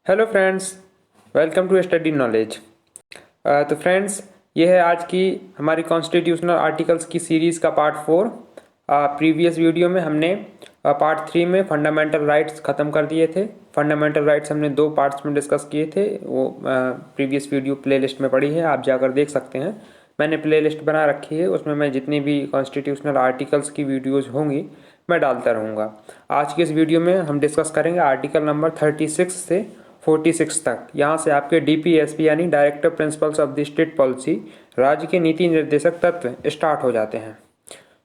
Hello friends, welcome to study knowledge. तो friends, ये है आज की हमारी कॉन्स्टिट्यूशनल आर्टिकल्स की सीरीज़ का पार्ट 4। प्रीवियस वीडियो में हमने पार्ट 3 में फंडामेंटल राइट्स ख़त्म कर दिए थे। फंडामेंटल राइट्स हमने 2 पार्ट्स में डिस्कस किए थे। वो प्रीवियस वीडियो प्लेलिस्ट में पड़ी है, आप जाकर देख सकते हैं। मैंने प्लेलिस्ट बना रखी है, उसमें मैं जितनी भी कॉन्स्टिट्यूशनल आर्टिकल्स की वीडियोज़ होंगी मैं डालता रहूँगा। आज की इस वीडियो में हम डिस्कस करेंगे आर्टिकल नंबर 36 से 46 तक। यहाँ से आपके डीपीएसपी यानी director principles of the state policy, राज्य के नीति निर्देशक तत्व स्टार्ट हो जाते हैं।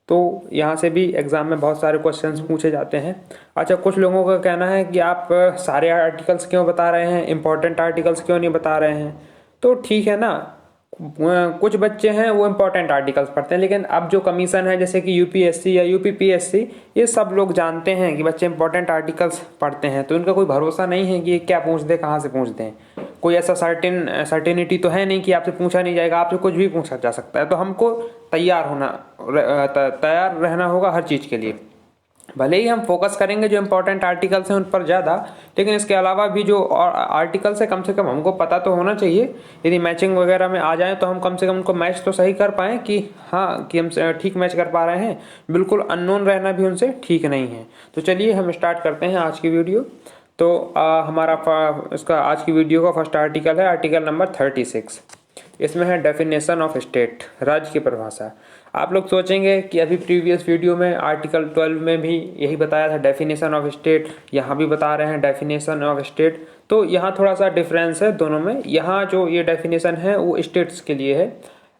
तो यहाँ से भी एग्जाम में बहुत सारे क्वेश्चंस पूछे जाते हैं। अच्छा, कुछ लोगों का कहना है कि आप सारे आर्टिकल्स क्यों बता रहे हैं, इंपॉर्टेंट आर्टिकल्स क्यों नहीं बता रहे हैं। तो ठीक है ना, कुछ बच्चे हैं वो इम्पोर्टेंट आर्टिकल्स पढ़ते हैं, लेकिन अब जो कमीशन है जैसे कि यूपीएससी या यूपीपीएससी, ये सब लोग जानते हैं कि बच्चे इंपॉर्टेंट आर्टिकल्स पढ़ते हैं, तो इनका कोई भरोसा नहीं है कि ये क्या पूछ दे, कहाँ से पूछ दें। कोई ऐसा सर्टेनिटी तो है नहीं कि आपसे पूछा नहीं जाएगा, आपसे कुछ भी पूछा जा सकता है। तो हमको तैयार रहना होगा हर चीज़ के लिए। भले ही हम फोकस करेंगे जो इम्पोर्टेंट आर्टिकल्स हैं उन पर ज़्यादा, लेकिन इसके अलावा भी जो और आर्टिकल्स है कम से कम हमको पता तो होना चाहिए। यदि मैचिंग वगैरह में आ जाए तो हम कम से कम उनको मैच तो सही कर पाएँ कि हाँ कि हम ठीक मैच कर पा रहे हैं। बिल्कुल अननोन रहना भी उनसे ठीक नहीं है। तो चलिए हम स्टार्ट करते हैं आज की वीडियो। तो इसका आज की वीडियो का फर्स्ट आर्टिकल है आर्टिकल नंबर 36। इसमें है डेफिनेशन ऑफ स्टेट, राज्य की परिभाषा। आप लोग सोचेंगे कि अभी प्रीवियस वीडियो में आर्टिकल 12 में भी यही बताया था डेफिनेशन ऑफ स्टेट, यहाँ भी बता रहे हैं डेफिनेशन ऑफ स्टेट। तो यहाँ थोड़ा सा डिफरेंस है दोनों में। यहाँ जो ये डेफिनेशन है वो स्टेट्स के लिए है।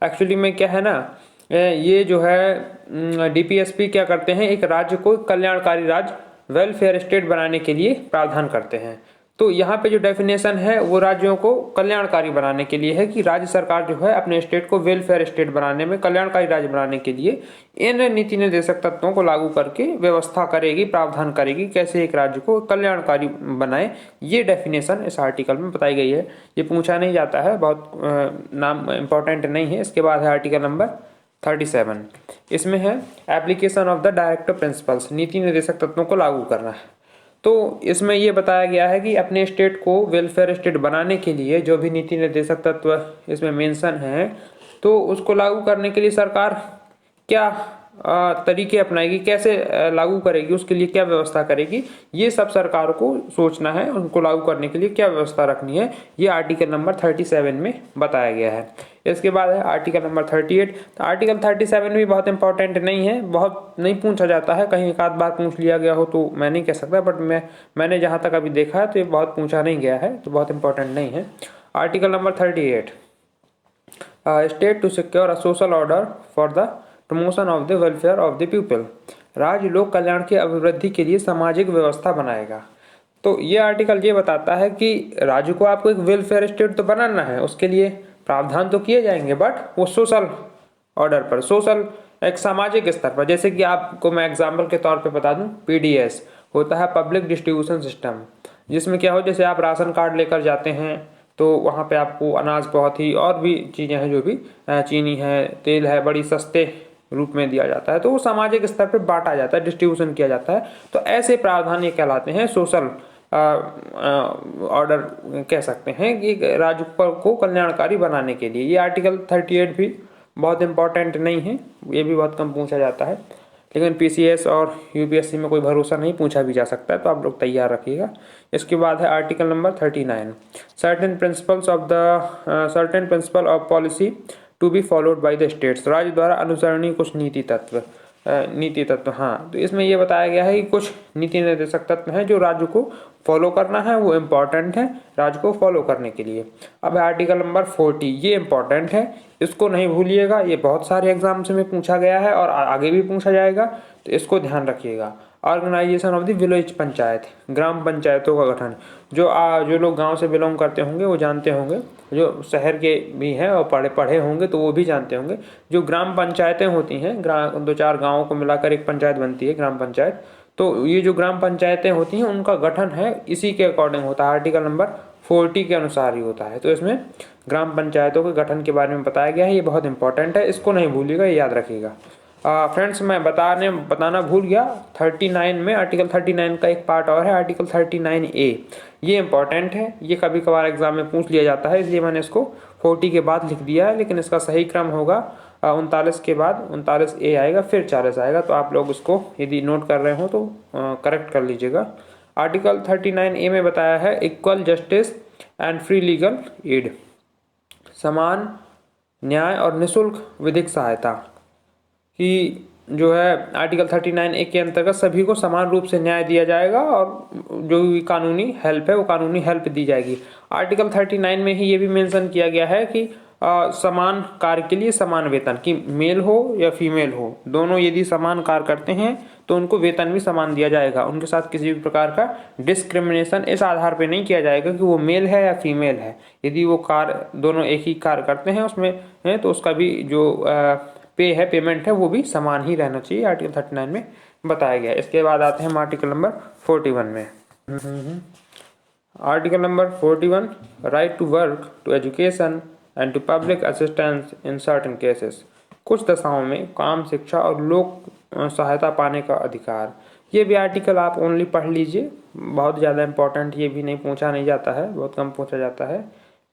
एक्चुअली में क्या है ना, ये जो है डीपीएसपी क्या करते हैं, एक राज्य को कल्याणकारी राज्य, वेलफेयर स्टेट बनाने के लिए प्रावधान करते हैं। तो यहाँ पे जो डेफिनेशन है वो राज्यों को कल्याणकारी बनाने के लिए है कि राज्य सरकार जो है अपने स्टेट को वेलफेयर स्टेट बनाने में, कल्याणकारी राज्य बनाने के लिए इन नीति निर्देशक तत्वों को लागू करके व्यवस्था करेगी, प्रावधान करेगी कैसे एक राज्य को कल्याणकारी बनाए। ये डेफिनेशन इस आर्टिकल में बताई गई है। ये पूछा नहीं जाता है, बहुत नाम इम्पोर्टेंट नहीं है। इसके बाद है आर्टिकल नंबर 37। इसमें है application of the director principles, नीति निर्देशक तत्वों को लागू करना है। तो इसमें ये बताया गया है कि अपने स्टेट को वेलफेयर स्टेट बनाने के लिए जो भी नीति निर्देशक तत्व इसमें मेंशन है, तो उसको लागू करने के लिए सरकार क्या तरीके अपनाएगी, कैसे लागू करेगी, उसके लिए क्या व्यवस्था करेगी, ये सब सरकार को सोचना है। उनको लागू करने के लिए क्या व्यवस्था रखनी है, ये आर्टिकल नंबर 37 में बताया गया है। इसके बाद है आर्टिकल नंबर 38। तो आर्टिकल 37 भी बहुत इंपॉर्टेंट नहीं है, बहुत नहीं पूछा जाता है। कहीं एक आध बार पूछ लिया गया हो तो मैं नहीं कह सकता, बट मैंने जहाँ तक अभी देखा है तो ये बहुत पूछा नहीं गया है, तो बहुत इंपॉर्टेंट नहीं है। Article number 38, state to secure a social order for the promotion of the welfare of the people, राज्य लोक कल्याण की अभिवृद्धि के लिए सामाजिक व्यवस्था बनाएगा। तो ये आर्टिकल ये बताता है कि राज्य को आपको एक वेलफेयर स्टेट तो बनाना है, उसके लिए प्रावधान तो किए जाएंगे, बट वो सोशल ऑर्डर पर, सोशल एक सामाजिक स्तर पर। जैसे कि आपको मैं एग्जाम्पल के तौर पे बता दूं, पीडीएस होता है पब्लिक डिस्ट्रीब्यूशन सिस्टम, जिसमें क्या हो, जैसे आप राशन कार्ड लेकर जाते हैं तो वहाँ पे आपको अनाज बहुत ही और भी चीज़ें हैं, जो भी चीनी है, तेल है, बड़ी सस्ते रूप में दिया जाता है, तो वो सामाजिक स्तर पर बांटा जाता है, डिस्ट्रीब्यूशन किया जाता है। तो ऐसे प्रावधान ये कहलाते हैं सोशल ऑर्डर, कह सकते हैं कि राज्य को कल्याणकारी बनाने के लिए। ये आर्टिकल 38 भी बहुत इंपॉर्टेंट नहीं है, ये भी बहुत कम पूछा जाता है, लेकिन पीसीएस और यूपीएससी में कोई भरोसा नहीं, पूछा भी जा सकता है, तो आप लोग तैयार रखिएगा। इसके बाद है article number 39, certain principle of policy to be followed by the states, राज्य द्वारा अनुसरणीय कुछ नीति तत्व। हाँ, तो इसमें यह बताया गया है कि कुछ नीति निर्देशक तत्व हैं जो राज्य को फॉलो करना है, वो इम्पोर्टेंट है राज्य को फॉलो करने के लिए। अब आर्टिकल नंबर 40, ये इम्पोर्टेंट है, इसको नहीं भूलिएगा, ये बहुत सारे एग्जाम्स में पूछा गया है और आगे भी पूछा जाएगा, तो इसको ध्यान रखिएगा। Organization of the village panchayat, ग्राम पंचायतों का गठन। जो लोग गांव से बिलोंग करते होंगे वो जानते होंगे, जो शहर के भी हैं और पढ़े होंगे तो वो भी जानते होंगे, जो ग्राम पंचायतें होती हैं, 2-4 गाँवों को मिलाकर एक पंचायत बनती है, ग्राम पंचायत। तो ये जो ग्राम पंचायतें होती हैं उनका गठन है इसी के अकॉर्डिंग होता है, आर्टिकल नंबर 40 के अनुसार ही होता है। तो इसमें ग्राम पंचायतों के गठन के बारे में बताया गया है, ये बहुत इंपॉर्टेंट है, इसको नहीं भूलिएगा, ये याद रखिएगा। फ्रेंड्स मैं बताना भूल गया, 39 में आर्टिकल 39 का एक पार्ट और है, आर्टिकल 39A। ये इंपॉर्टेंट है, ये कभी कभार एग्जाम में पूछ लिया जाता है, इसलिए मैंने इसको 40 के बाद लिख दिया है, लेकिन इसका सही क्रम होगा 39 के बाद 39A आएगा, फिर 40 आएगा। तो आप लोग इसको यदि नोट कर रहे हो तो करेक्ट कर लीजिएगा। आर्टिकल 39A में बताया है equal justice and free legal aid, समान न्याय और निःशुल्क विधिक सहायता कि जो है आर्टिकल 39A के अंतर्गत सभी को समान रूप से न्याय दिया जाएगा और जो भी कानूनी हेल्प है वो कानूनी हेल्प दी जाएगी। आर्टिकल 39 में ही ये भी मेंशन किया गया है कि समान कार्य के लिए समान वेतन, कि मेल हो या फीमेल हो, दोनों यदि समान कार्य करते हैं तो उनको वेतन भी समान दिया जाएगा। उनके साथ किसी भी प्रकार का डिस्क्रिमिनेशन इस आधार पर नहीं किया जाएगा कि वो मेल है या फीमेल है। यदि वो कार्य दोनों एक ही कार्य करते हैं उसमें है तो उसका भी जो पे है, पेमेंट है, वो भी समान ही रहना चाहिए, आर्टिकल 39 में बताया गया। इसके बाद आते हैं हम आर्टिकल नंबर 41 में। Article number 41, right to work, to education and to public assistance in certain cases, कुछ दशाओं में काम, शिक्षा और लोक सहायता पाने का अधिकार। ये भी आर्टिकल आप ओनली पढ़ लीजिए, बहुत ज़्यादा इंपॉर्टेंट ये भी नहीं पूछा नहीं जाता है, बहुत कम पूछा जाता है,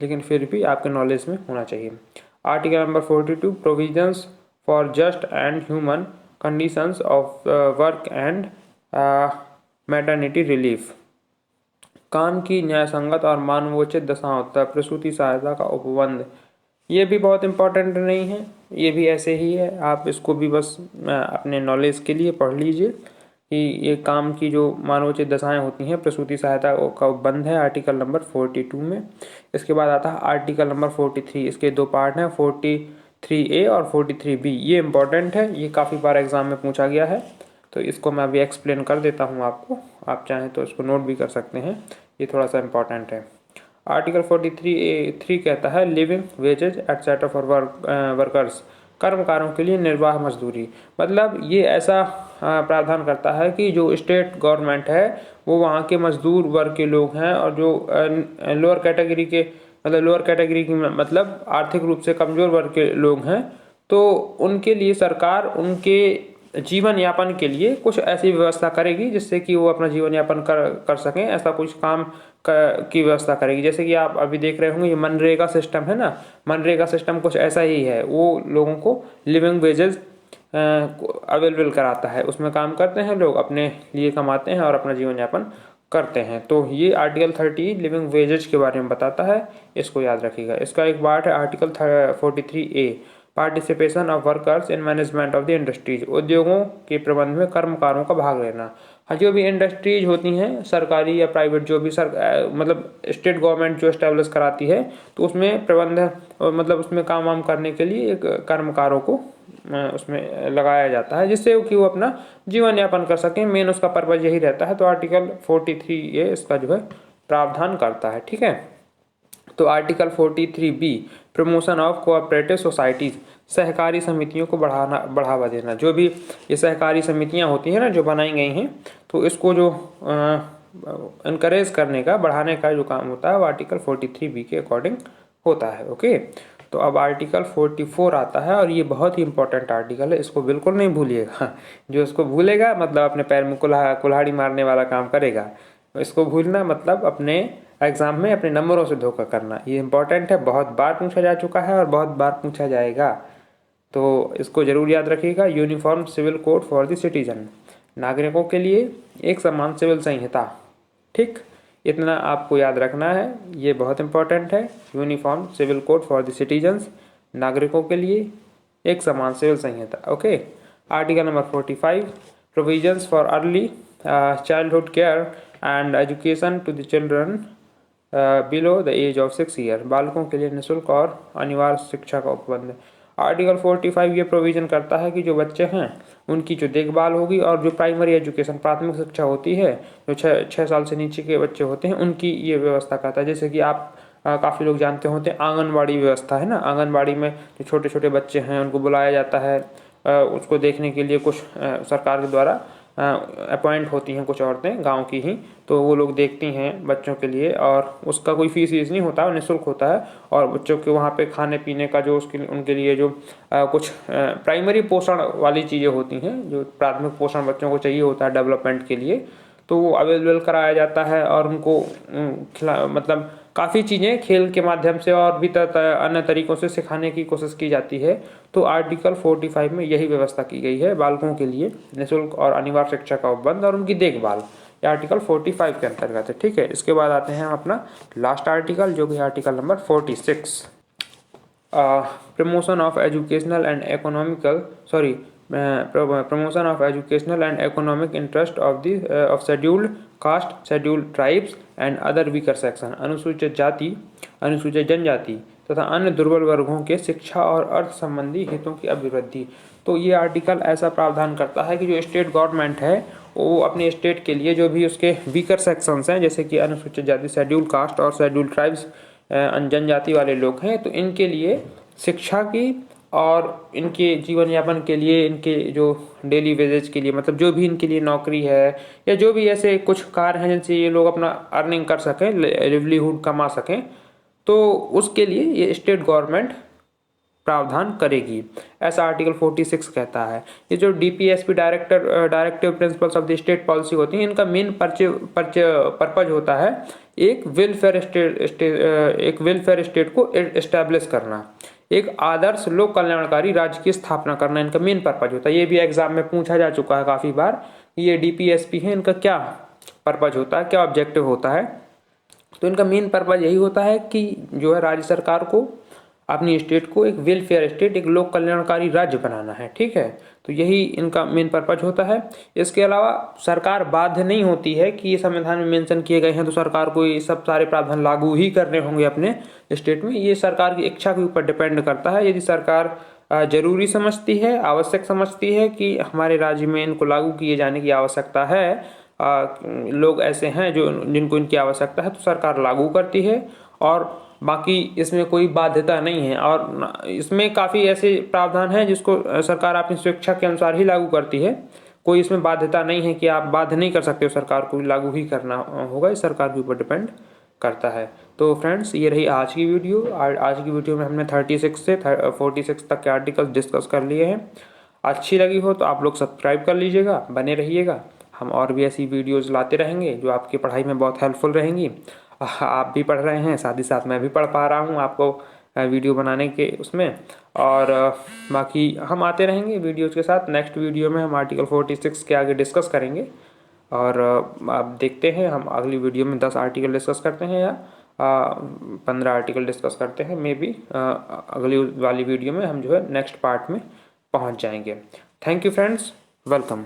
लेकिन फिर भी आपके नॉलेज में होना चाहिए। Article number 42, provisions for just and human conditions of work and maternity relief, काम की न्यायसंगत और मानवोचित दशाओं तथा प्रसूति सहायता का उपबंध। ये भी बहुत इंपॉर्टेंट नहीं है, ये भी ऐसे ही है, आप इसको भी बस अपने नॉलेज के लिए पढ़ लीजिए कि ये काम की जो मानवोचित दशाएं होती हैं, प्रसूति सहायता का उपबंध है आर्टिकल नंबर 42 में। इसके बाद आता है आर्टिकल नंबर 43, इसके दो पार्ट हैं, 43A और 43B। ये इंपॉर्टेंट है, ये काफ़ी बार एग्जाम में पूछा गया है, तो इसको मैं अभी एक्सप्लेन कर देता हूँ आपको, आप चाहें तो इसको नोट भी कर सकते हैं, ये थोड़ा सा इंपॉर्टेंट है। आर्टिकल 43A3 कहता है living wages etcetera for workers, कर्मकारों के लिए निर्वाह मजदूरी। मतलब ये ऐसा प्रावधान करता है कि जो स्टेट गवर्नमेंट है वो वहाँ के मजदूर वर्ग के लोग हैं और जो लोअर कैटेगरी के, मतलब लोअर कैटेगरी की मतलब आर्थिक रूप से कमज़ोर वर्ग के लोग हैं, तो उनके लिए सरकार उनके जीवन यापन के लिए कुछ ऐसी व्यवस्था करेगी जिससे कि वो अपना जीवन यापन कर सकें, ऐसा कुछ काम की व्यवस्था करेगी। जैसे कि आप अभी देख रहे होंगे ये मनरेगा सिस्टम है ना, मनरेगा सिस्टम कुछ ऐसा ही है, वो लोगों को लिविंग वेजेस अवेलेबल कराता है, उसमें काम करते हैं लोग, अपने लिए कमाते हैं और अपना जीवन यापन करते हैं। तो ये आर्टिकल 30 लिविंग वेजेज के बारे में बताता है, इसको याद रखिएगा। इसका एक पार्ट है article 43A, participation of workers in management of the industries, उद्योगों के प्रबंध में कर्मकारों का भाग लेना। हाँ, जो भी इंडस्ट्रीज होती हैं सरकारी या प्राइवेट, जो भी मतलब स्टेट गवर्नमेंट जो एस्टेब्लिश कराती है, तो उसमें प्रबंध मतलब उसमें काम वाम करने के लिए एक कर्मकारों को उसमें लगाया जाता है जिससे कि वो अपना जीवन यापन कर सकें, मेन उसका पर्पज यही रहता है। तो आर्टिकल 43A इसका जो है प्रावधान करता है, ठीक है। तो article 43B, promotion of cooperative societies, सहकारी समितियों को बढ़ावा देना। जो भी ये सहकारी समितियां होती हैं ना जो बनाई गई हैं, तो इसको जो इनकरेज करने का, बढ़ाने का जो काम होता है वो आर्टिकल 43B के अकॉर्डिंग होता है। ओके, तो अब आर्टिकल 44 आता है और ये बहुत ही इंपॉर्टेंट आर्टिकल है, इसको बिल्कुल नहीं भूलिएगा। जो इसको भूलेगा मतलब अपने पैर में कुल्हाड़ी मारने वाला काम करेगा। इसको भूलना मतलब अपने एग्जाम में अपने नंबरों से धोखा करना। ये इंपॉर्टेंट है, बहुत बार पूछा जा चुका है और बहुत बार पूछा जाएगा, तो इसको जरूर याद रखिएगा। Uniform civil code for the citizen, नागरिकों के लिए एक समान सिविल संहिता, ठीक, इतना आपको याद रखना है, ये बहुत इंपॉर्टेंट है। Uniform civil code for the citizens, नागरिकों के लिए एक समान सिविल संहिता। Okay, article number 45, provisions for early childhood care and education to the children below the age of 6 year, बालकों के लिए निःशुल्क और अनिवार्य शिक्षा का उपबंध। आर्टिकल 45 ये प्रोविजन करता है कि जो बच्चे हैं उनकी जो देखभाल होगी और जो प्राइमरी एजुकेशन, प्राथमिक शिक्षा होती है, जो 6 साल से नीचे के बच्चे होते हैं उनकी ये व्यवस्था करता है। जैसे कि आप काफ़ी लोग जानते होते हैं आंगनबाड़ी व्यवस्था है ना, आंगनबाड़ी में जो छोटे छोटे बच्चे हैं उनको बुलाया जाता है, उसको देखने के लिए कुछ सरकार के द्वारा अपॉइंट होती हैं कुछ औरतें गांव की ही, तो वो लोग देखती हैं बच्चों के लिए, और उसका कोई फीस वीस नहीं होता, निःशुल्क होता है। और बच्चों के वहाँ पे खाने पीने का जो उसके उनके लिए जो कुछ प्राइमरी पोषण वाली चीज़ें होती हैं, जो प्राथमिक पोषण बच्चों को चाहिए होता है डेवलपमेंट के लिए, तो वो अवेलेबल कराया जाता है। और उनको खिला मतलब काफ़ी चीज़ें खेल के माध्यम से और भी अन्य तरीक़ों से सिखाने की कोशिश की जाती है। तो आर्टिकल 45 में यही व्यवस्था की गई है बालकों के लिए निःशुल्क और अनिवार्य शिक्षा का उपबंध और उनकी देखभाल, ये आर्टिकल 45 के अंतर्गत है। ठीक है, इसके बाद आते हैं हम अपना लास्ट आर्टिकल, जो कि article number 46, promotion of educational and economical promotion of educational and economic interest of scheduled caste, scheduled tribes and other weaker section, अनुसूचित जाति, अनुसूचित जनजाति तथा अन्य दुर्बल वर्गों के शिक्षा और अर्थ संबंधी हितों की अभिवृद्धि। तो ये आर्टिकल ऐसा प्रावधान करता है कि जो स्टेट गवर्नमेंट है वो अपने स्टेट के लिए जो भी उसके वीकर सेक्शंस हैं, जैसे कि अनुसूचित जाति, शेड्यूल कास्ट और शेड्यूल ट्राइब्स, जनजाति वाले लोग हैं, तो इनके लिए शिक्षा की और इनके जीवन यापन के लिए, इनके जो डेली वेजेज के लिए, मतलब जो भी इनके लिए नौकरी है या जो भी ऐसे कुछ कार्य हैं जिनसे ये लोग अपना अर्निंग कर सकें, लिवलीहुड कमा सकें, तो उसके लिए ये स्टेट गवर्नमेंट प्रावधान करेगी, ऐसा आर्टिकल 46 कहता है। ये जो DPSP directive principles of the state policy होती हैं, इनका मेन पर्पज होता है एक वेलफेयर स्टेट को एस्टेब्लिश करना, एक आदर्श लोक कल्याणकारी राज्य की स्थापना करना, इनका मेन पर्पज होता है। ये भी एग्जाम में पूछा जा चुका है काफ़ी बार, ये DPSP है, इनका क्या पर्पज होता है, क्या ऑब्जेक्टिव होता है। तो इनका मेन पर्पज यही होता है कि जो है राज्य सरकार को अपनी स्टेट को एक वेलफेयर स्टेट, एक लोक कल्याणकारी राज्य बनाना है। ठीक है, तो यही इनका मेन पर्पज होता है। इसके अलावा सरकार बाध्य नहीं होती है कि ये संविधान में मेंशन किए गए हैं तो सरकार को ये सब सारे प्रावधान लागू ही करने होंगे अपने स्टेट में। ये सरकार की इच्छा के ऊपर डिपेंड करता है। यदि सरकार जरूरी समझती है, आवश्यक समझती है कि हमारे राज्य में इनको लागू किए जाने की आवश्यकता है, लोग ऐसे हैं जो जिनको इनकी आवश्यकता है, तो सरकार लागू करती है। और बाकी इसमें कोई बाध्यता नहीं है, और इसमें काफ़ी ऐसे प्रावधान हैं जिसको सरकार अपनी स्वेच्छा के अनुसार ही लागू करती है। कोई इसमें बाध्यता नहीं है कि आप बाध्य नहीं कर सकते हो, सरकार को लागू ही करना होगा, इस सरकार के ऊपर डिपेंड करता है। तो फ्रेंड्स, ये रही आज की वीडियो। आज की वीडियो में हमने 36 से 46 तक के आर्टिकल्स डिस्कस कर लिए हैं। अच्छी लगी हो तो आप लोग सब्सक्राइब कर लीजिएगा, बने रहिएगा। हम और भी ऐसी वीडियोज़ लाते रहेंगे जो आपकी पढ़ाई में बहुत हेल्पफुल रहेंगी। आप भी पढ़ रहे हैं, साथ ही साथ मैं भी पढ़ पा रहा हूँ आपको वीडियो बनाने के उसमें। और बाकी हम आते रहेंगे वीडियोज़ के साथ। नेक्स्ट वीडियो में हम आर्टिकल 46 के आगे डिस्कस करेंगे, और आप देखते हैं हम अगली वीडियो में 10 आर्टिकल डिस्कस करते हैं या 15 आर्टिकल डिस्कस करते हैं। मे बी अगली वाली वीडियो में हम जो है नेक्स्ट पार्ट में पहुँच जाएंगे। Thank you friends, welcome.